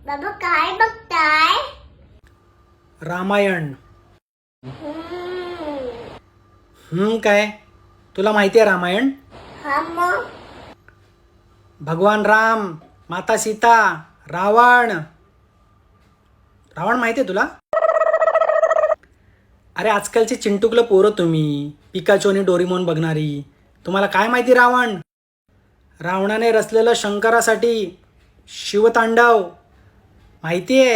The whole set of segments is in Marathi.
बाबा काय बघताय? रामायण. काय तुला माहिती आहे रामायण? हा मग भगवान राम, माता सीता, रावण. रावण माहिती आहे तुला? अरे आजकालची चिंटुकलं पोरं तुम्ही, पिकाचो आणि डोरीमोन बघणारी. तुम्हाला काय माहिती रावण? रावणाने रचलेलं शंकरासाठी शिवतांडव माहितीये?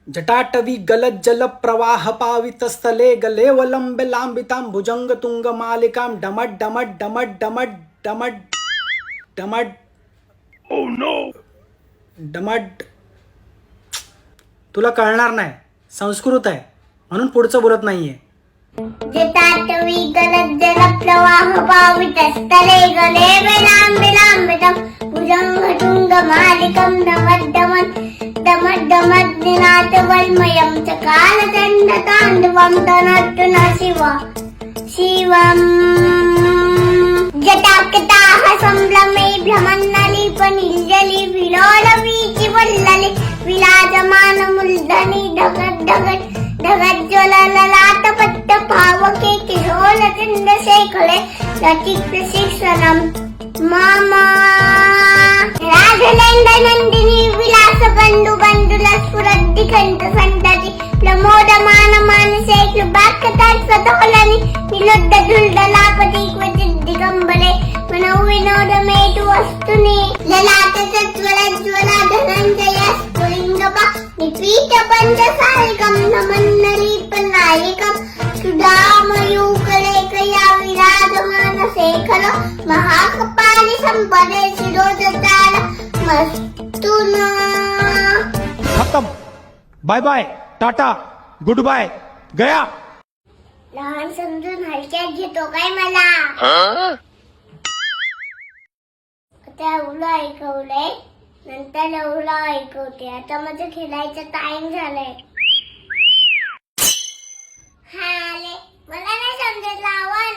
जटाटवी गलत जल प्रवाह पावित स्थले गले वलंबे लांबितां भुजंग तुंग मालिकां डमट डमट डमट डमट डमट डमट. Oh no, डमट. तुला कळणार नाही, संस्कृत आहे म्हणून पुढचं बोलत नाहीये. जटाटवी गलत जल प्रवाह पावित स्थले गले विलांबिलांबितं भुजंग तुंग मालिकं डमट डमट डमट डमट दिनात वल्मयं चकालदंड तांडवं तनोतु न शिवं जटाकटाः संभ्रमे भ्रमन्नलिपनिञ्जलि विलोलवीचि वल्लले विलाजमान मूर्धनि ढगत् ढगत् ढगत् ज्वलललाट पट्ट पावके किशोर चन्द्रशेखरे रचिप्रशिक्षणं मम राघवेन्द्र नन्दिनी विलास बन्धु बन्धुल स्फुरद्दिगन्त सन्तति प्रमोदमान मानसे कृपाकटाक्ष सतोलनि निलुद्ध धुल्दलापति क्वचित् दिगम्बरे मनौ विनोद मेतु वस्तुनि ललाट सज्ज्वल धनञ्जय स्फुलिङ्गपा निपीत पञ्चसालिकं नमन्नलीपनायिकं सुधामयूकलेखया विराजमान शेखर महाकपालि संपदे शिरोजताल मस्तुन. खत्म. Bye bye, tata, good bye, गया. लहान समजून हलक्यात घेतो काय मला? आता एवढं ऐकवलंय, नंतर एवढं ऐकवते. आता माझं खेळायचा टाइम झालाय. हा आले. मला नाही समजत रावण.